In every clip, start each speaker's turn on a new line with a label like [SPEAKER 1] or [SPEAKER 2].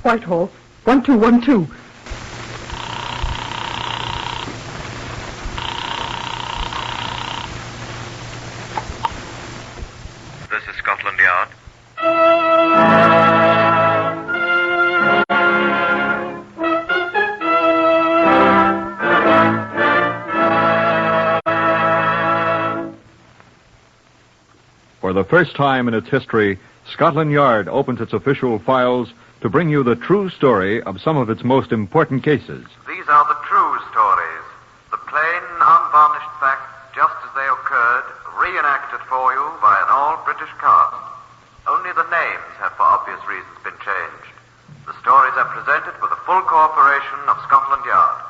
[SPEAKER 1] Whitehall, 1212.
[SPEAKER 2] This is Scotland Yard.
[SPEAKER 3] For the first time in its history, Scotland Yard opens its official files to bring you the true story of some of its most important cases.
[SPEAKER 2] These are the true stories, the plain, unvarnished facts, just as they occurred, reenacted for you by an all-British cast. Only the names have, for obvious reasons, been changed. The stories are presented with the full cooperation of Scotland Yard.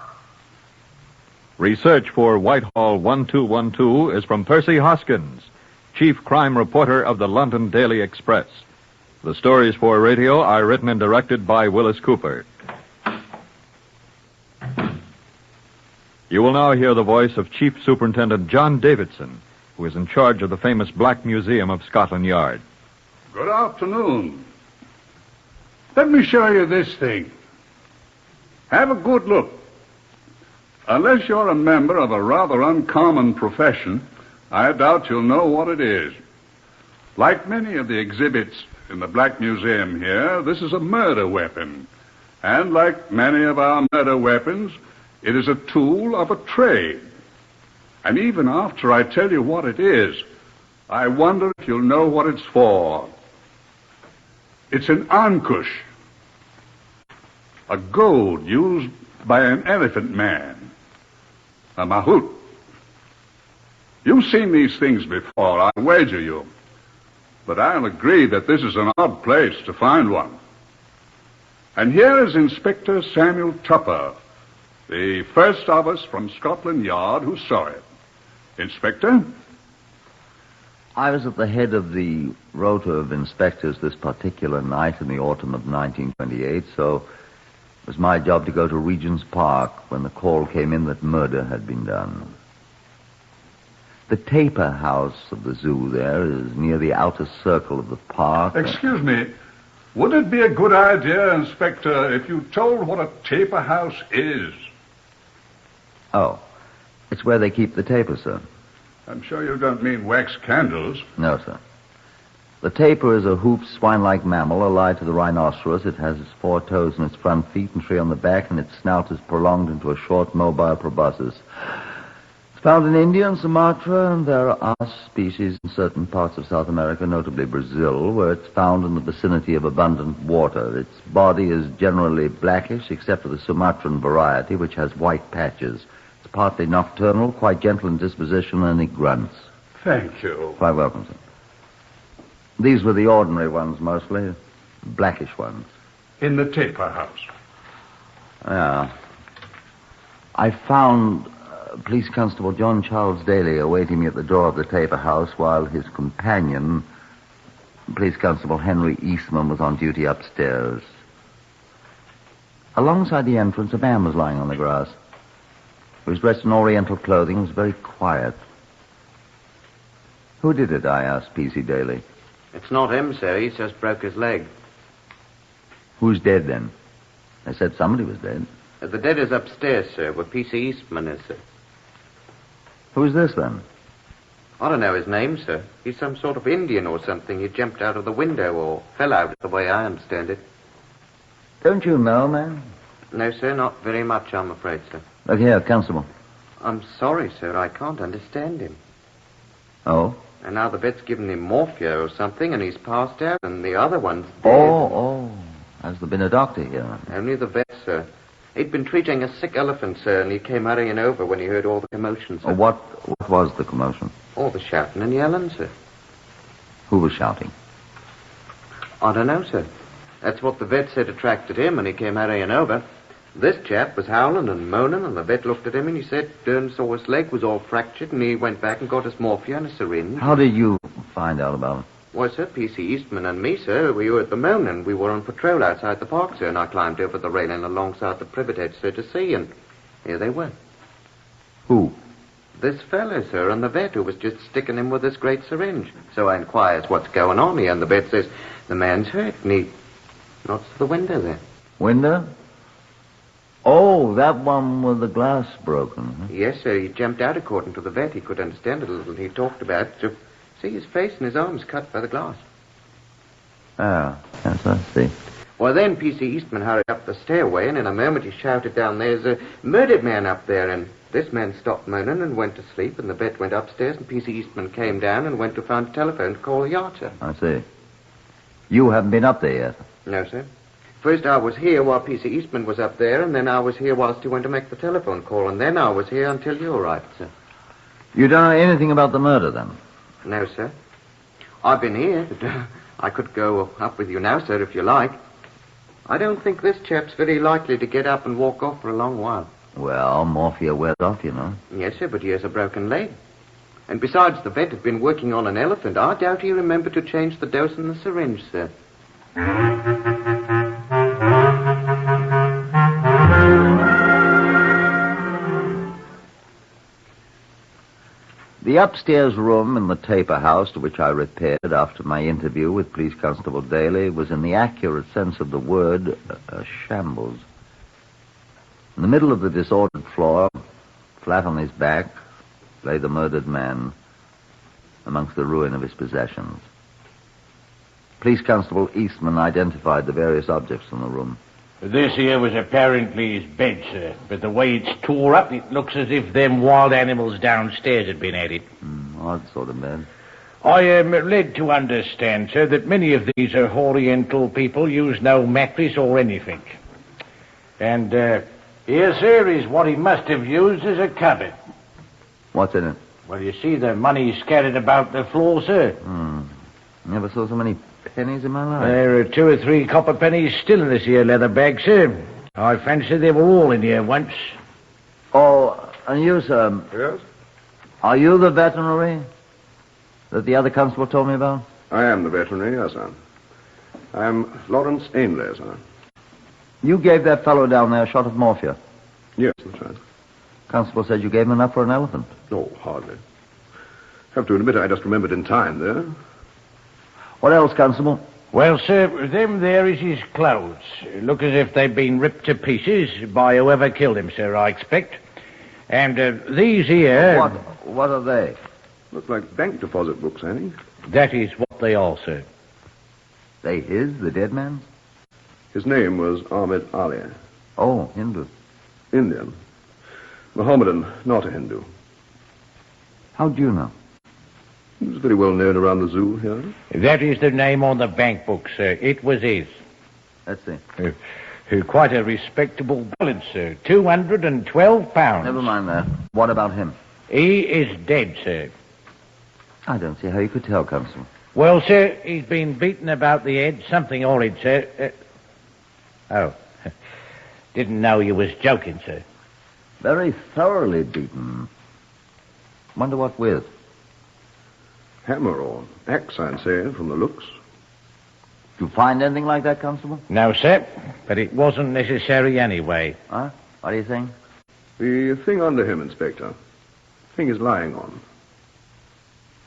[SPEAKER 3] Research for Whitehall 1212 is from Percy Hoskins, Chief Crime Reporter of the London Daily Express. The stories for radio are written and directed by Wyllis Cooper. You will now hear the voice of Chief Superintendent John Davidson, who is in charge of the famous Black Museum of Scotland Yard.
[SPEAKER 4] Good afternoon. Let me show you this thing. Have a good look. Unless you're a member of a rather uncommon profession, I doubt you'll know what it is. Like many of the exhibits in the Black Museum here, this is a murder weapon. And like many of our murder weapons, it is a tool of a trade. And even after I tell you what it is, I wonder if you'll know what it's for. It's an Ankush, a goad used by an elephant man, a Mahout. You've seen these things before, I wager you. But I'll agree that this is an odd place to find one. And here is Inspector Samuel Tupper, the first of us from Scotland Yard who saw it. Inspector?
[SPEAKER 5] I was at the head of the rota of inspectors this particular night in the autumn of 1928, so it was my job to go to Regent's Park when the call came in that murder had been done. The taper house of the zoo there is near the outer circle of the park.
[SPEAKER 4] Excuse me. Would it be a good idea, Inspector, if you told what a taper house is?
[SPEAKER 5] Oh, it's where they keep the taper, sir.
[SPEAKER 4] I'm sure you don't mean wax candles.
[SPEAKER 5] No, sir. The taper is a hooped swine-like mammal allied to the rhinoceros. It has 4 toes in its front feet and 3 on the back, and its snout is prolonged into a short, mobile proboscis. It's found in India and Sumatra, and there are species in certain parts of South America, notably Brazil, where it's found in the vicinity of abundant water. Its body is generally blackish, except for the Sumatran variety, which has white patches. It's partly nocturnal, quite gentle in disposition, and it grunts.
[SPEAKER 4] Thank you.
[SPEAKER 5] Quite welcome, sir. These were the ordinary ones, mostly. Blackish ones.
[SPEAKER 4] In the taper house?
[SPEAKER 5] Yeah. I found Police Constable John Charles Daly awaiting me at the door of the taper house while his companion, Police Constable Henry Eastman, was on duty upstairs. Alongside the entrance, a man was lying on the grass. He was dressed in Oriental clothing. He was very quiet. Who did it? I asked P.C. Daly.
[SPEAKER 6] It's not him, sir. He's just broke his leg.
[SPEAKER 5] Who's dead, then? They said somebody was dead.
[SPEAKER 6] The dead is upstairs, sir, where P.C. Eastman is, sir.
[SPEAKER 5] Who's this, then?
[SPEAKER 6] I don't know his name, sir. He's some sort of Indian or something. He jumped out of the window or fell out, the way I understand it.
[SPEAKER 5] Don't you know, man?
[SPEAKER 6] No, sir, not very much, I'm afraid, sir.
[SPEAKER 5] Look here, Constable.
[SPEAKER 6] I'm sorry, sir. I can't understand him.
[SPEAKER 5] Oh?
[SPEAKER 6] And now the vet's given him morphia or something, and he's passed out, and the other one's dead.
[SPEAKER 5] Oh. Has there been a doctor here?
[SPEAKER 6] Only the vet, sir. He'd been treating a sick elephant, sir, and he came hurrying over when he heard all the commotion, sir.
[SPEAKER 5] Oh, what was the commotion?
[SPEAKER 6] All the shouting and yelling, sir.
[SPEAKER 5] Who was shouting?
[SPEAKER 6] I don't know, sir. That's what the vet said attracted him, and he came hurrying over. This chap was howling and moaning, and the vet looked at him, and he said saw his leg was all fractured, and he went back and got his morphia and a syringe.
[SPEAKER 5] How did you find out about it?
[SPEAKER 6] Why, sir, P.C. Eastman and me, sir, we were at the moon, and we were on patrol outside the park, sir, and I climbed over the railing alongside the privet hedge, sir, to see, and here they were.
[SPEAKER 5] Who?
[SPEAKER 6] This fellow, sir, and the vet who was just sticking him with this great syringe. So I inquires what's going on here, and the vet says the man's hurt, and he nods to the window there.
[SPEAKER 5] Window? Oh, that one with the glass broken. Huh?
[SPEAKER 6] Yes, sir. He jumped out according to the vet. He could understand it a little. He talked about it. So, see, his face and his arms cut by the glass.
[SPEAKER 5] Oh, yes, I see.
[SPEAKER 6] Well, then P.C. Eastman hurried up the stairway, and in a moment he shouted down, "There's a murdered man up there." And this man stopped moaning and went to sleep, and the vet went upstairs, and P.C. Eastman came down and went to find a telephone to call the yard, sir.
[SPEAKER 5] I see. You haven't been up there yet?
[SPEAKER 6] No, sir. First I was here while P.C. Eastman was up there, and then I was here whilst he went to make the telephone call, and then I was here until you arrived, sir.
[SPEAKER 5] You don't know anything about the murder, then?
[SPEAKER 6] No, sir. I've been here, but I could go up with you now, sir, if you like. I don't think this chap's very likely to get up and walk off for a long while.
[SPEAKER 5] Well, morphia wears off, you know.
[SPEAKER 6] Yes, sir, but he has a broken leg. And besides, the vet had been working on an elephant. I doubt he remembered to change the dose in the syringe, sir.
[SPEAKER 5] The upstairs room in the Taper House, to which I repaired after my interview with Police Constable Daly, was in the accurate sense of the word a shambles. In the middle of the disordered floor, flat on his back, lay the murdered man amongst the ruin of his possessions. Police Constable Eastman identified the various objects in the room.
[SPEAKER 7] This here was apparently his bed, sir. But the way it's tore up, it looks as if them wild animals downstairs had been at it.
[SPEAKER 5] Odd sort of bed.
[SPEAKER 7] I am led to understand, sir, that many of these Oriental people use no mattress or anything. And here, sir, is what he must have used as a cupboard.
[SPEAKER 5] What's in it?
[SPEAKER 7] Well, you see the money scattered about the floor, sir.
[SPEAKER 5] Never saw so many pennies in my life.
[SPEAKER 7] There are 2 or 3 copper pennies still in this here leather bag, sir. I fancy they were all in here once.
[SPEAKER 5] Oh, and you, sir?
[SPEAKER 4] Yes?
[SPEAKER 5] Are you the veterinary that the other constable told me about?
[SPEAKER 4] I am the veterinary, yes, sir. I am Lawrence Ainley, sir.
[SPEAKER 5] You gave that fellow down there a shot of morphia.
[SPEAKER 4] Yes, that's right.
[SPEAKER 5] Constable said you gave him enough for an elephant.
[SPEAKER 4] No, hardly. Have to admit I just remembered in time there.
[SPEAKER 5] What else, Constable?
[SPEAKER 7] Well, sir, them there is his clothes. Look as if they've been ripped to pieces by whoever killed him, sir, I expect. And these here...
[SPEAKER 5] What are they?
[SPEAKER 4] Look like bank deposit books, I think.
[SPEAKER 7] That is what they are, sir.
[SPEAKER 5] They his, the dead man's?
[SPEAKER 4] His name was Ahmed Ali.
[SPEAKER 5] Oh, Hindu.
[SPEAKER 4] Indian. Mohammedan, not a Hindu.
[SPEAKER 5] How'd you know?
[SPEAKER 4] He was very well known around the zoo here.
[SPEAKER 7] That is the name on the bank book, sir. It was his.
[SPEAKER 5] Let's see.
[SPEAKER 7] Quite a respectable balance, sir. £212.
[SPEAKER 5] Never mind that. What about him?
[SPEAKER 7] He is dead, sir.
[SPEAKER 5] I don't see how you could tell, Constable.
[SPEAKER 7] Well, sir, he's been beaten about the head. Something horrid, sir. Oh. Didn't know you was joking, sir.
[SPEAKER 5] Very thoroughly beaten. Wonder what with?
[SPEAKER 4] Hammer or axe, I'd say, from the looks.
[SPEAKER 5] Did you find anything like that, Constable?
[SPEAKER 7] No, sir, but it wasn't necessary anyway.
[SPEAKER 5] Huh? What do you think?
[SPEAKER 4] The thing under him, Inspector. The thing he's lying on.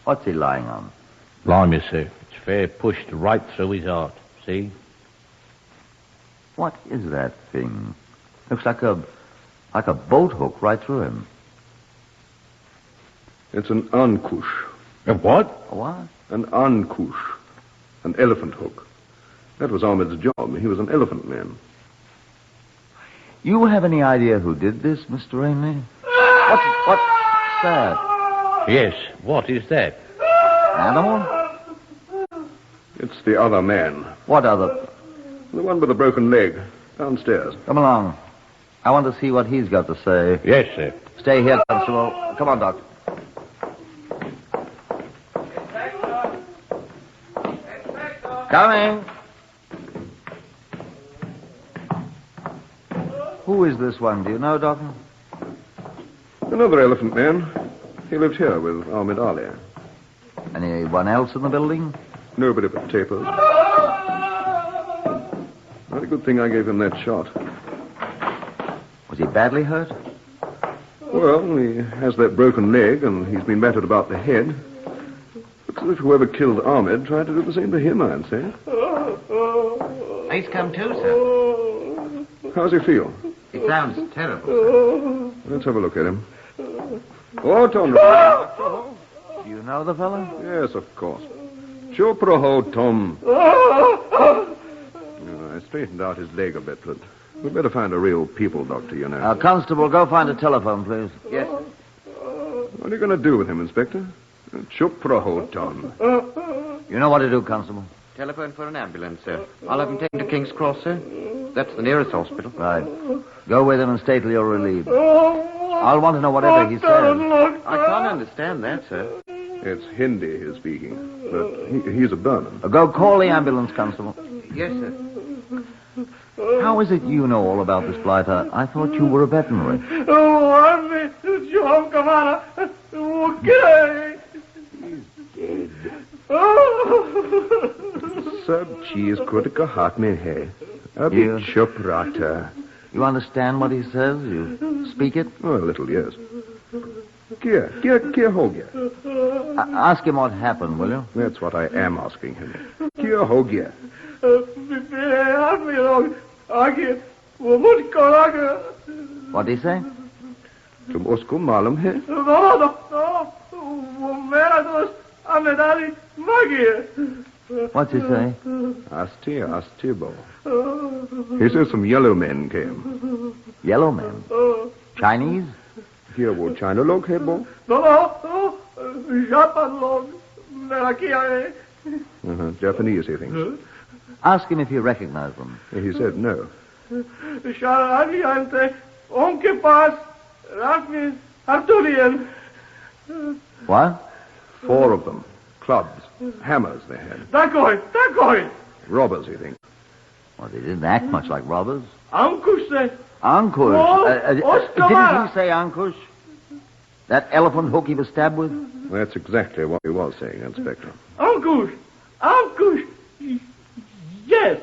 [SPEAKER 5] What's he lying on?
[SPEAKER 7] Blimey, sir. It's fair pushed right through his heart. See?
[SPEAKER 5] What is that thing? Looks like a boat hook right through him.
[SPEAKER 4] It's an Ankush.
[SPEAKER 7] A what?
[SPEAKER 5] A what?
[SPEAKER 4] An Ankush. An elephant hook. That was Ahmed's job. He was an elephant man.
[SPEAKER 5] You have any idea who did this, Mr. Ainley? What's that?
[SPEAKER 7] Yes, what is that?
[SPEAKER 5] Animal?
[SPEAKER 4] It's the other man.
[SPEAKER 5] What other?
[SPEAKER 4] The one with the broken leg. Downstairs.
[SPEAKER 5] Come along. I want to see what he's got to say.
[SPEAKER 7] Yes, sir.
[SPEAKER 5] Stay here, Constable. Come on, Doctor. Coming. Who is this one? Do you know, Doctor?
[SPEAKER 4] Another elephant man. He lived here with Ahmed Ali.
[SPEAKER 5] Anyone else in the building?
[SPEAKER 4] Nobody but Tapers. Very good thing I gave him that shot.
[SPEAKER 5] Was he badly hurt?
[SPEAKER 4] Well, he has that broken leg, and he's been battered about the head. Looks as if whoever killed Ahmed tried to do the same to him, I'd say.
[SPEAKER 6] He's come too, sir.
[SPEAKER 8] How's he feel?
[SPEAKER 6] It sounds terrible.
[SPEAKER 8] Let's have a look at him. Oh, Tom.
[SPEAKER 5] Do you know the fellow?
[SPEAKER 8] Yes, of course. Choproho, Tom. I straightened out his leg a bit, but we'd better find a real people doctor, you know.
[SPEAKER 5] Constable, go find a telephone, please.
[SPEAKER 6] Yes, sir.
[SPEAKER 8] What are you going to do with him, Inspector? Choproho, Tom.
[SPEAKER 5] You know what to do, Constable.
[SPEAKER 6] Telephone for an ambulance, sir. I'll have him taken to King's Cross, sir. That's the nearest hospital.
[SPEAKER 5] Right. Go with him and stay till you're relieved. I'll want to know whatever he says.
[SPEAKER 6] I can't understand that, sir.
[SPEAKER 8] It's Hindi he's speaking, but he's a Burman.
[SPEAKER 5] Go call the ambulance, Constable.
[SPEAKER 6] Yes, sir.
[SPEAKER 5] How is it you know all about this flight? I thought you were a veterinary.
[SPEAKER 8] Sab cheese kritika hat mein hai. Abhi chup rata.
[SPEAKER 5] You understand what he says? You speak it?
[SPEAKER 8] Oh, a little, yes. Kya ho gaya?
[SPEAKER 5] Ask him what happened, will you?
[SPEAKER 8] That's what I am asking him. Kya ho gaya?
[SPEAKER 5] What did he say?
[SPEAKER 8] Tum usko malum hai?
[SPEAKER 5] What's he say?
[SPEAKER 8] Astibo. He says some yellow men came.
[SPEAKER 5] Yellow men? Chinese?
[SPEAKER 8] Here, wo China log hai, bo? Japanese, he thinks.
[SPEAKER 5] Ask him if he recognized them.
[SPEAKER 8] He said no.
[SPEAKER 5] What?
[SPEAKER 8] 4 of them. Clubs. Hammers they had. Robbers, he thinks.
[SPEAKER 5] Well, they didn't act much like robbers.
[SPEAKER 1] Ankush said.
[SPEAKER 5] Ankush. Didn't he say Ankush? That elephant hook he was stabbed with?
[SPEAKER 8] That's exactly what he was saying, Inspector.
[SPEAKER 1] Ankush. Yes.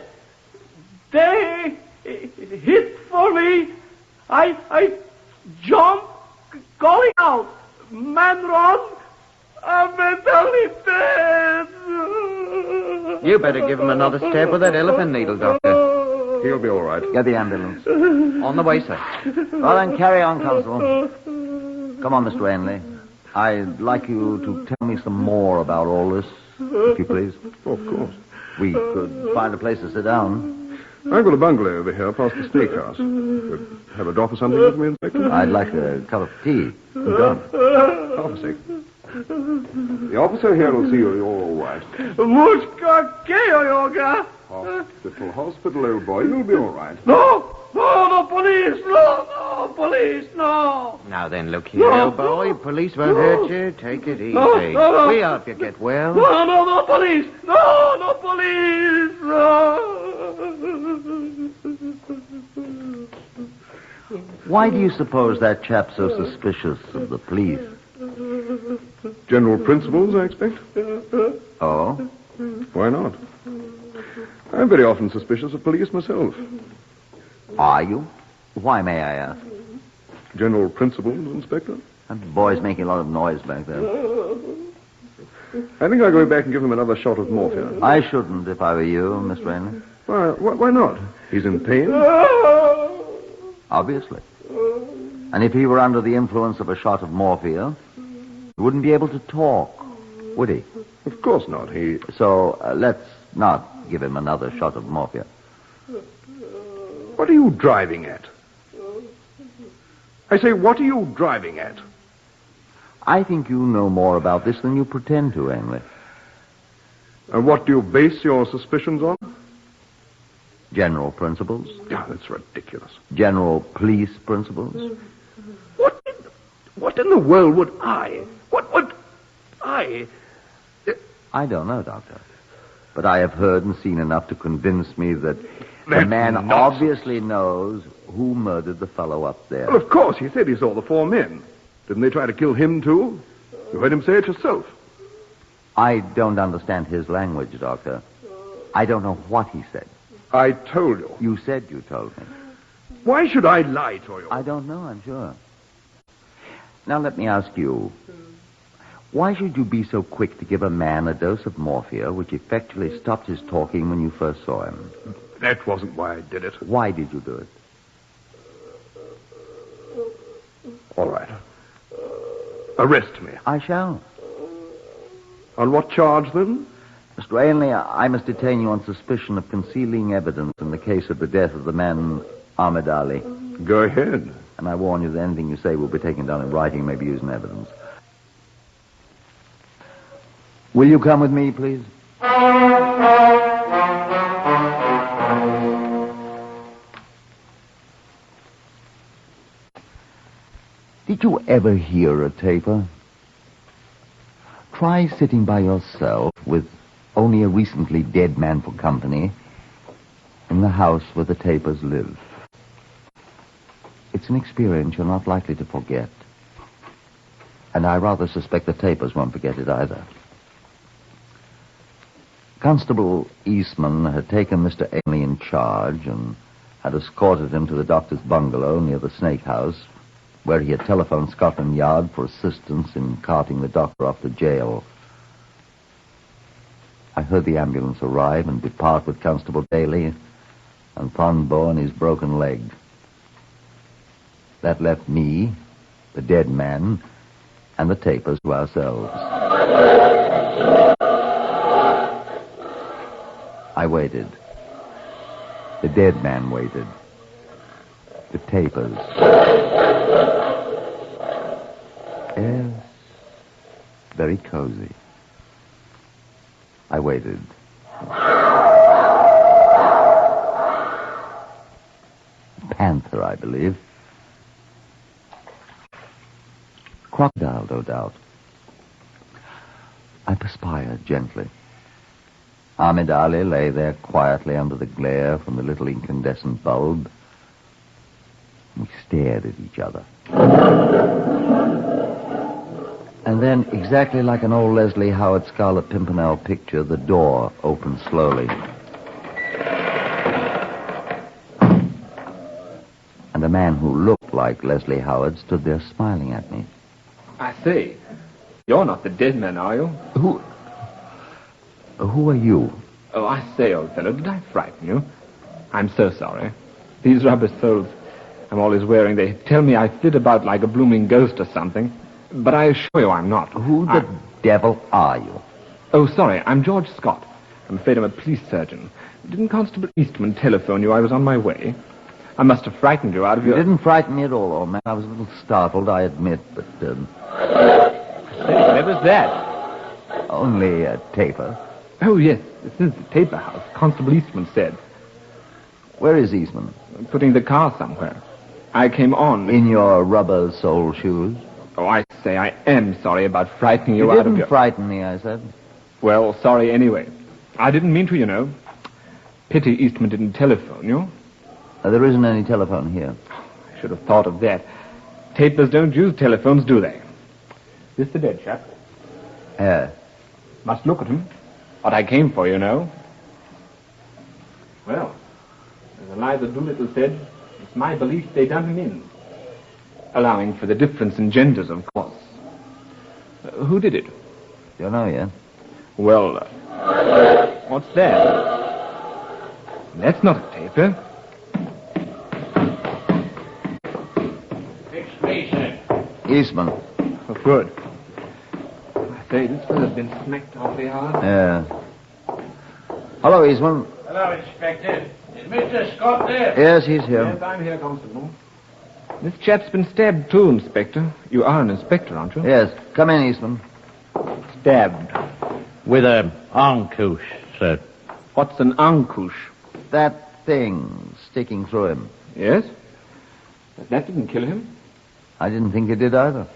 [SPEAKER 1] They hit for me. I jumped, calling out. Man run. I'm mentally dead.
[SPEAKER 6] You better give him another stab with that elephant needle, Doctor.
[SPEAKER 8] He'll be all right.
[SPEAKER 5] Get the ambulance.
[SPEAKER 6] On the way, sir.
[SPEAKER 5] Well, then carry on, Constable. Come on, Mr. Ainley. I'd like you to tell me some more about all this, if you please.
[SPEAKER 8] Oh, of course.
[SPEAKER 5] We could find a place to sit down.
[SPEAKER 8] I've got a bungalow over here past the steakhouse. Could have a drop or something with me, Inspector?
[SPEAKER 5] I'd like a cup of tea.
[SPEAKER 8] Done. Half a sec. The officer here will see you're all right. Hospital, old boy. You'll be all right.
[SPEAKER 1] No, police. No, police, no.
[SPEAKER 6] Now then, look here, old boy. Police won't hurt you. Take it easy.
[SPEAKER 1] No.
[SPEAKER 6] We hope you get well.
[SPEAKER 1] No, police. No, police. No.
[SPEAKER 5] Why do you suppose that chap's so suspicious of the police?
[SPEAKER 8] General principles, I expect.
[SPEAKER 5] Oh?
[SPEAKER 8] Why not? I'm very often suspicious of police myself.
[SPEAKER 5] Are you? Why, may I ask?
[SPEAKER 8] General principles, Inspector.
[SPEAKER 5] That boy's making a lot of noise back there.
[SPEAKER 8] I think I'll go back and give him another shot of morphine.
[SPEAKER 5] I shouldn't if I were you, Mr. Ainley.
[SPEAKER 8] Why not? He's in pain.
[SPEAKER 5] Obviously. And if he were under the influence of a shot of morphia, he wouldn't be able to talk, would he?
[SPEAKER 8] Of course not.
[SPEAKER 5] So let's not give him another shot of morphia.
[SPEAKER 8] What are you driving at? I say, what are you driving at?
[SPEAKER 5] I think you know more about this than you pretend to, Ainley.
[SPEAKER 8] And what do you base your suspicions on?
[SPEAKER 5] General principles.
[SPEAKER 8] Yeah, that's ridiculous.
[SPEAKER 5] General police principles.
[SPEAKER 8] What in the world would I... What would I...
[SPEAKER 5] I don't know, Doctor. But I have heard and seen enough to convince me that the man
[SPEAKER 8] nonsense.
[SPEAKER 5] obviously knows who murdered the fellow up there.
[SPEAKER 8] Well, of course, he said he saw the 4 men. Didn't they try to kill him, too? You heard him say it yourself.
[SPEAKER 5] I don't understand his language, Doctor. I don't know what he said.
[SPEAKER 8] I told you.
[SPEAKER 5] You said you told me.
[SPEAKER 8] Why should I lie to you?
[SPEAKER 5] I don't know, I'm sure. Now, let me ask you. Why should you be so quick to give a man a dose of morphia which effectually stopped his talking when you first saw him?
[SPEAKER 8] That wasn't why I did it.
[SPEAKER 5] Why did you do it?
[SPEAKER 8] All right. Arrest me.
[SPEAKER 5] I shall.
[SPEAKER 8] On what charge, then?
[SPEAKER 5] Mr. Ainley, I must detain you on suspicion of concealing evidence in the case of the death of the man Ahmed Ali.
[SPEAKER 8] Go ahead.
[SPEAKER 5] And I warn you that anything you say will be taken down in writing and may be used in evidence. Will you come with me, please? Did you ever hear a taper? Try sitting by yourself with only a recently dead man for company in the house where the tapers live. It's an experience you're not likely to forget. And I rather suspect the tapers won't forget it either. Constable Eastman had taken Mr. Ainley in charge and had escorted him to the doctor's bungalow near the Snake House, where he had telephoned Scotland Yard for assistance in carting the doctor off to jail. I heard the ambulance arrive and depart with Constable Daly and Thornbow and his broken leg. That left me, the dead man, and the tapers to ourselves. I waited. The dead man waited. The tapers. Yes, very cozy. I waited. Panther, I believe. Crocodile, no doubt. I perspired gently. Ahmed Ali lay there quietly under the glare from the little incandescent bulb. We stared at each other. And then, exactly like an old Leslie Howard Scarlet Pimpernel picture, the door opened slowly. And a man who looked like Leslie Howard stood there smiling at me.
[SPEAKER 9] I say, you're not the dead man, are you?
[SPEAKER 5] Who are you?
[SPEAKER 9] Oh, I say, old fellow, did I frighten you? I'm so sorry. These rubber soles I'm always wearing, they tell me I flit about like a blooming ghost or something. But I assure you I'm not.
[SPEAKER 5] Who the devil are you?
[SPEAKER 9] Oh, sorry, I'm George Scott. I'm afraid I'm a police surgeon. Didn't Constable Eastman telephone you I was on my way? I must have frightened you out of your...
[SPEAKER 5] You didn't frighten me at all, old man. I was a little startled, I admit, but...
[SPEAKER 9] Where was that?
[SPEAKER 5] Only a taper.
[SPEAKER 9] Oh, yes. This is the taper house, Constable Eastman said.
[SPEAKER 5] Where is Eastman?
[SPEAKER 9] Putting the car somewhere. I came on...
[SPEAKER 5] In your rubber sole shoes?
[SPEAKER 9] Oh, I say, I am sorry about frightening you
[SPEAKER 5] out
[SPEAKER 9] of your...
[SPEAKER 5] You didn't frighten me, I said.
[SPEAKER 9] Well, sorry anyway. I didn't mean to, you know. Pity Eastman didn't telephone you.
[SPEAKER 5] There isn't any telephone here.
[SPEAKER 9] I should have thought of that. Tapers don't use telephones, do they? This the dead chap?
[SPEAKER 5] Yeah.
[SPEAKER 9] Must look at him. What I came for, you know. Well, as Eliza Doolittle said, it's my belief they done him in. Allowing for the difference in genders, of course. Who did it?
[SPEAKER 5] Don't know yet.
[SPEAKER 9] Well, what's that? That's not a taper.
[SPEAKER 7] Fix me, sir.
[SPEAKER 5] Eastman.
[SPEAKER 9] Oh, good. I say, this fellow's been smacked awfully hard.
[SPEAKER 5] Yeah. Hello, Eastman.
[SPEAKER 7] Hello, Inspector. Is Mr. Scott there?
[SPEAKER 5] Yes, he's here.
[SPEAKER 9] Yes, I'm here, Constable. This chap's been stabbed too, Inspector. You are an inspector, aren't you?
[SPEAKER 5] Yes. Come in, Eastman.
[SPEAKER 9] Stabbed.
[SPEAKER 7] With a Ankush, sir.
[SPEAKER 9] What's an Ankush?
[SPEAKER 5] That thing sticking through him.
[SPEAKER 9] Yes? That didn't kill him.
[SPEAKER 5] I didn't think it did either.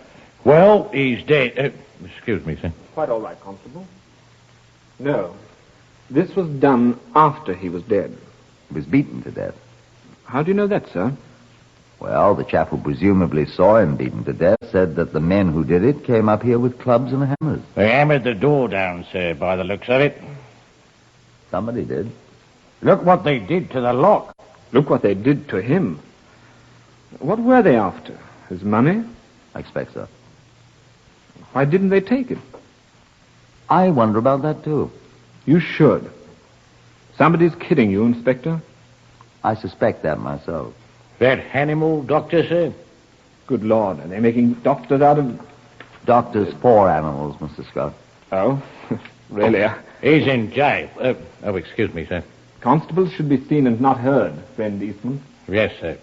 [SPEAKER 7] Well, he's dead. Excuse me, sir.
[SPEAKER 9] Quite all right, Constable. No. This was done after he was dead.
[SPEAKER 5] He was beaten to death.
[SPEAKER 9] How do you know that, sir?
[SPEAKER 5] Well, the chap who presumably saw him beaten to death said that the men who did it came up here with clubs and hammers.
[SPEAKER 7] They hammered the door down, sir, by the looks of it.
[SPEAKER 5] Somebody did.
[SPEAKER 7] Look what they did to the lock.
[SPEAKER 9] Look what they did to him. What were they after? His money?
[SPEAKER 5] I expect so.
[SPEAKER 9] Why didn't they take it?
[SPEAKER 5] I wonder about that, too.
[SPEAKER 9] You should. Somebody's kidding you, Inspector.
[SPEAKER 5] I suspect that myself.
[SPEAKER 7] That animal doctor, sir?
[SPEAKER 9] Good Lord, are they making doctors out of...
[SPEAKER 5] Doctors for animals, Mr. Scott.
[SPEAKER 9] Oh, really?
[SPEAKER 7] He's in jail. Excuse me, sir.
[SPEAKER 9] Constables should be seen and not heard, friend Eastman.
[SPEAKER 7] Yes, sir.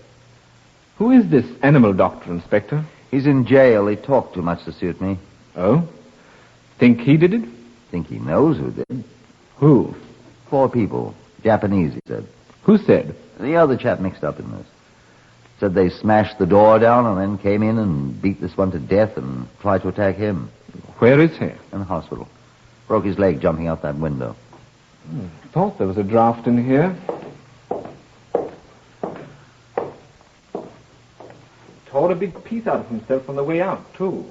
[SPEAKER 9] Who is this animal doctor, Inspector?
[SPEAKER 5] He's in jail. He talked too much to suit me.
[SPEAKER 9] Oh? Think he did it?
[SPEAKER 5] Think he knows who did.
[SPEAKER 9] Who?
[SPEAKER 5] 4 people. Japanese, he said.
[SPEAKER 9] Who said?
[SPEAKER 5] The other chap mixed up in this. Said they smashed the door down and then came in and beat this one to death and tried to attack him.
[SPEAKER 9] Where is he?
[SPEAKER 5] In the hospital. Broke his leg jumping out that window.
[SPEAKER 9] Thought there was a draft in here. Tore a big piece out of himself on the way out, too.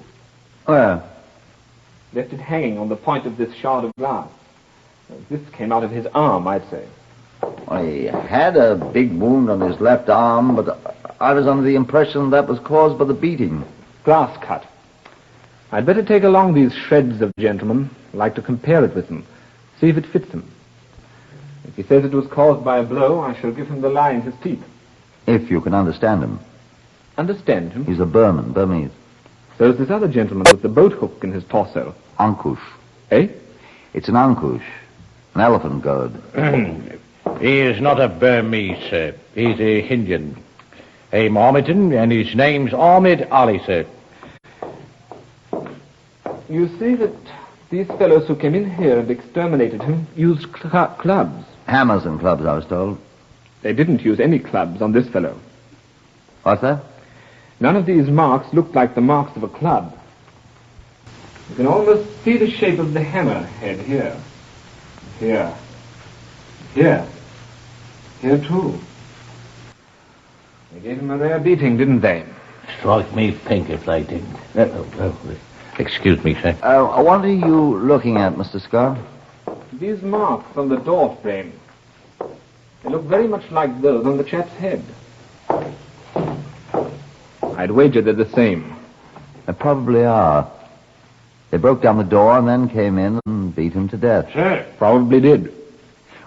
[SPEAKER 5] Where?
[SPEAKER 9] Left it hanging on the point of this shard of glass. This came out of his arm, I'd say.
[SPEAKER 5] Well, he had a big wound on his left arm, but I was under the impression that was caused by the beating.
[SPEAKER 9] Glass cut. I'd better take along these shreds of gentlemen. I'd like to compare it with them. See if it fits him. If he says it was caused by a blow, I shall give him the lie in his teeth.
[SPEAKER 5] If you can understand him.
[SPEAKER 9] Understand him?
[SPEAKER 5] He's a Burmese.
[SPEAKER 9] There's this other gentleman with the boat hook in his torso.
[SPEAKER 5] Ankush.
[SPEAKER 9] Eh?
[SPEAKER 5] It's an Ankush. An elephant goad.
[SPEAKER 7] He is not a Burmese, sir. He's a Indian. A Mohammedan, and his name's Ahmed Ali, sir.
[SPEAKER 9] You see that these fellows who came in here and exterminated him used clubs.
[SPEAKER 5] Hammers and clubs, I was told.
[SPEAKER 9] They didn't use any clubs on this fellow.
[SPEAKER 5] What's that?
[SPEAKER 9] None of these marks looked like the marks of a club. You can almost see the shape of the hammer head here. Here. Here. Here, too. They gave him a rare beating, didn't they?
[SPEAKER 7] Strike me pink if they didn't. Excuse me, sir.
[SPEAKER 5] What are you looking at, Mr. Scott?
[SPEAKER 9] These marks on the door frame. They look very much like those on the chap's head. I'd wager they're the same.
[SPEAKER 5] They probably are. They broke down the door and then came in and beat him to death.
[SPEAKER 7] Sir.
[SPEAKER 9] Probably did.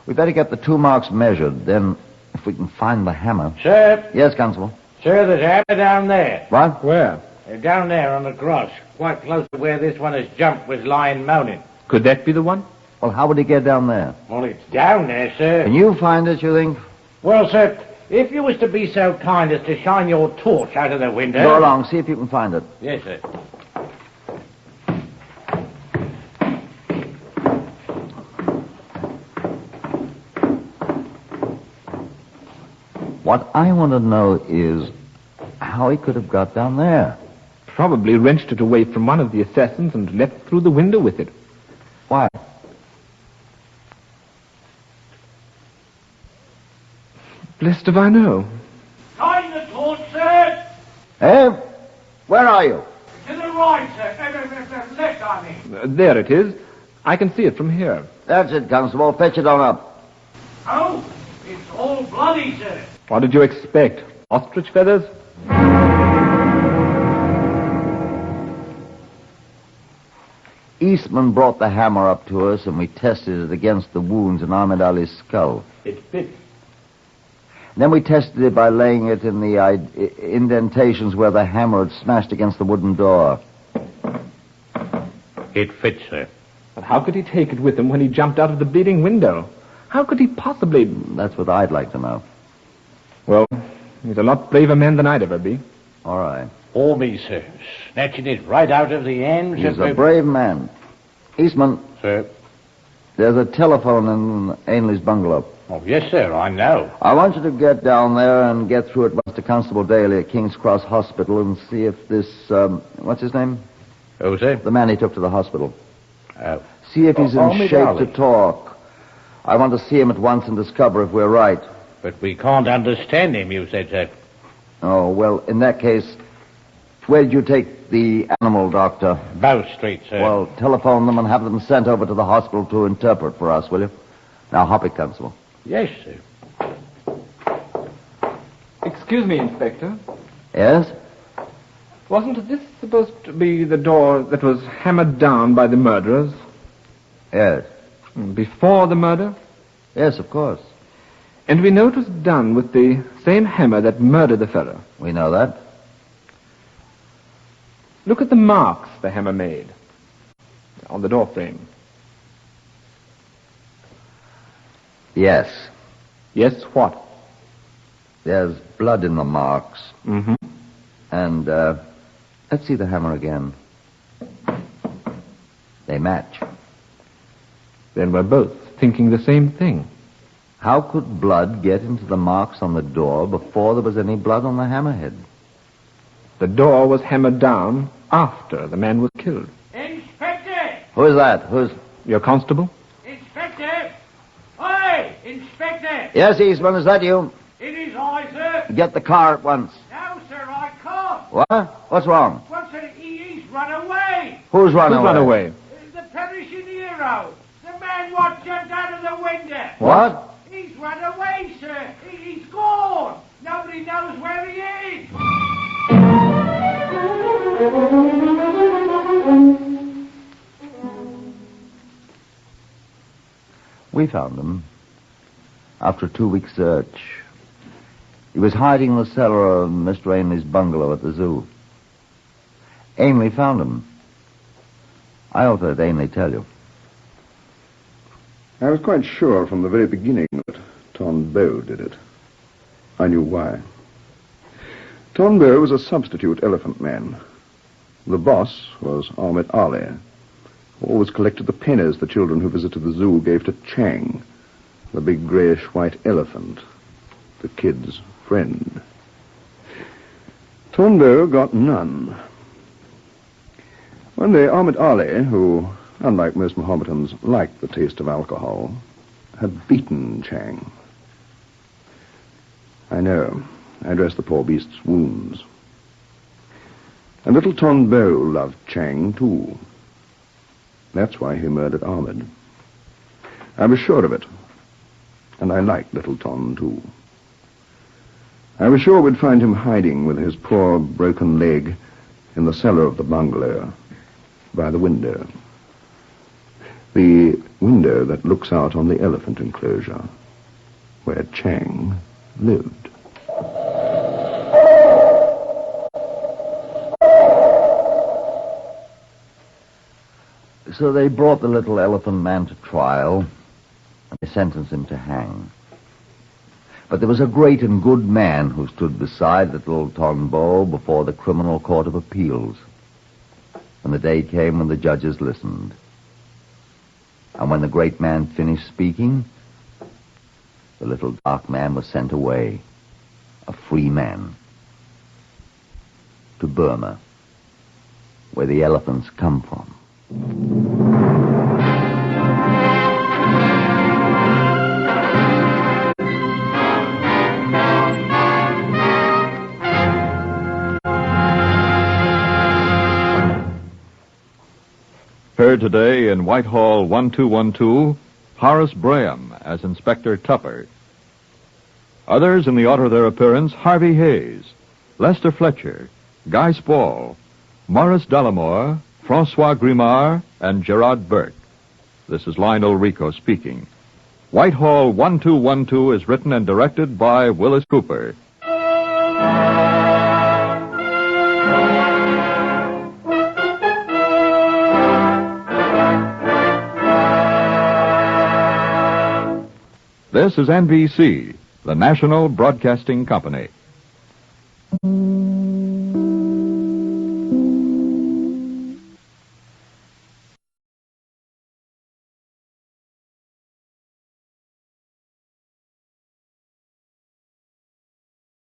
[SPEAKER 5] We better get the 2 marks measured. Then, if we can find the hammer...
[SPEAKER 7] Sir.
[SPEAKER 5] Yes, Constable?
[SPEAKER 7] Sir, there's a hammer down there.
[SPEAKER 5] What?
[SPEAKER 9] Where?
[SPEAKER 7] Down there on the grass, quite close to where this one has jumped was lying moaning.
[SPEAKER 9] Could that be the one?
[SPEAKER 5] Well, how would he get down there?
[SPEAKER 7] Well, it's down there, sir.
[SPEAKER 5] Can you find it, you think?
[SPEAKER 7] Well, sir, if you was to be so kind as to shine your torch out of the window...
[SPEAKER 5] Go along, see if you can find it.
[SPEAKER 7] Yes, sir.
[SPEAKER 5] What I want to know is how he could have got down there.
[SPEAKER 9] Probably wrenched it away from one of the assassins and leapt through the window with it.
[SPEAKER 5] Why?
[SPEAKER 9] Blessed if I know.
[SPEAKER 1] Shine the torch, sir.
[SPEAKER 5] Eh? Where are you?
[SPEAKER 1] To the right, sir. Left, I mean.
[SPEAKER 9] There it is. I can see it from here.
[SPEAKER 5] That's it, Constable. Fetch it on up.
[SPEAKER 1] Oh, it's all bloody, sir.
[SPEAKER 9] What did you expect? Ostrich feathers?
[SPEAKER 5] Eastman brought the hammer up to us, and we tested it against the wounds in Ahmed Ali's skull.
[SPEAKER 7] It fits.
[SPEAKER 5] Then we tested it by laying it in the indentations where the hammer had smashed against the wooden door.
[SPEAKER 7] It fits, sir.
[SPEAKER 9] But how could he take it with him when he jumped out of the bleeding window? How could he possibly...
[SPEAKER 5] That's what I'd like to know.
[SPEAKER 9] Well, he's a lot braver man than I'd ever be.
[SPEAKER 5] All right.
[SPEAKER 7] Or me, sir. Snatching it right out of the ends
[SPEAKER 5] He's
[SPEAKER 7] of
[SPEAKER 5] a brave man. Eastman,
[SPEAKER 7] Sir.
[SPEAKER 5] there's a telephone in Ainley's bungalow.
[SPEAKER 7] Oh, yes, sir, I know.
[SPEAKER 5] I want you to get down there and get through at once to Constable Daly at King's Cross Hospital and see if this, what's his name?
[SPEAKER 7] Oh, sir?
[SPEAKER 5] The man he took to the hospital.
[SPEAKER 7] Oh.
[SPEAKER 5] See if he's in shape
[SPEAKER 7] Darling.
[SPEAKER 5] to talk. I want to see him at once and discover if we're right.
[SPEAKER 7] But we can't understand him, you said, sir.
[SPEAKER 5] Oh, well, in that case, where did you take the animal doctor?
[SPEAKER 7] Bow Street, sir.
[SPEAKER 5] Well, telephone them and have them sent over to the hospital to interpret for us, will you? Now, hop it, Constable.
[SPEAKER 7] Yes, sir.
[SPEAKER 9] Excuse me, Inspector.
[SPEAKER 5] Yes?
[SPEAKER 9] Wasn't this supposed to be the door that was hammered down by the murderers?
[SPEAKER 5] Yes.
[SPEAKER 9] Before the murder?
[SPEAKER 5] Yes, of course.
[SPEAKER 9] And we know it was done with the same hammer that murdered the fellow.
[SPEAKER 5] We know that.
[SPEAKER 9] Look at the marks the hammer made on the door frame.
[SPEAKER 5] Yes.
[SPEAKER 9] Yes, what?
[SPEAKER 5] There's blood in the marks.
[SPEAKER 9] Mm-hmm.
[SPEAKER 5] And, let's see the hammer again. They match.
[SPEAKER 9] Then we're both thinking the same thing.
[SPEAKER 5] How could blood get into the marks on the door before there was any blood on the hammerhead?
[SPEAKER 9] The door was hammered down after the man was killed.
[SPEAKER 1] Inspector!
[SPEAKER 5] Who is that? Who's...
[SPEAKER 9] Your constable?
[SPEAKER 1] Inspector! Oi! Inspector!
[SPEAKER 5] Yes, Eastman, is that you?
[SPEAKER 1] It is I, sir.
[SPEAKER 5] Get the car at once.
[SPEAKER 1] No, sir, I can't.
[SPEAKER 5] What? What's wrong?
[SPEAKER 1] Well, sir, he's run away.
[SPEAKER 5] Who's run away?
[SPEAKER 9] Run away?
[SPEAKER 1] The perishing hero. The man what jumped out of the window.
[SPEAKER 5] What?
[SPEAKER 1] He's run away, sir. He's gone. Nobody knows where he is.
[SPEAKER 5] We found him. After a 2-week search. He was hiding in the cellar of Mr. Ainley's bungalow at the zoo. Ainley found him. I ought to let Ainley tell you.
[SPEAKER 8] I was quite sure from the very beginning that Tonbeau did it. I knew why. Tonbeau was a substitute elephant man. The boss was Ahmed Ali, who always collected the pennies the children who visited the zoo gave to Chang, the big grayish-white elephant, the kid's friend. Tonbeau got none. One day, Ahmed Ali, who, unlike most Mohammedans, liked the taste of alcohol, had beaten Chang. I know. I dressed the poor beast's wounds. And little Tonbeau loved Chang, too. That's why he murdered Ahmed. I was sure of it. And I liked little Ton, too. I was sure we'd find him hiding with his poor broken leg in the cellar of the bungalow, by the window. The window that looks out on the elephant enclosure, where Chang lived.
[SPEAKER 5] So they brought the little elephant man to trial, and they sentenced him to hang. But there was a great and good man who stood beside little Tonbeau before the Criminal Court of Appeals. And the day came when the judges listened. And when the great man finished speaking, the little dark man was sent away, a free man, to Burma, where the elephants come from.
[SPEAKER 3] Heard today in Whitehall 1212, Horace Braham as Inspector Tupper. Others in the order of their appearance, Harvey Hayes, Lester Fletcher, Guy Spall, Morris Dallimore, Francois Grimard, and Gerard Burke. This is Lionel Rico speaking. Whitehall 1212 is written and directed by Wyllis Cooper. This is NBC, the National Broadcasting Company.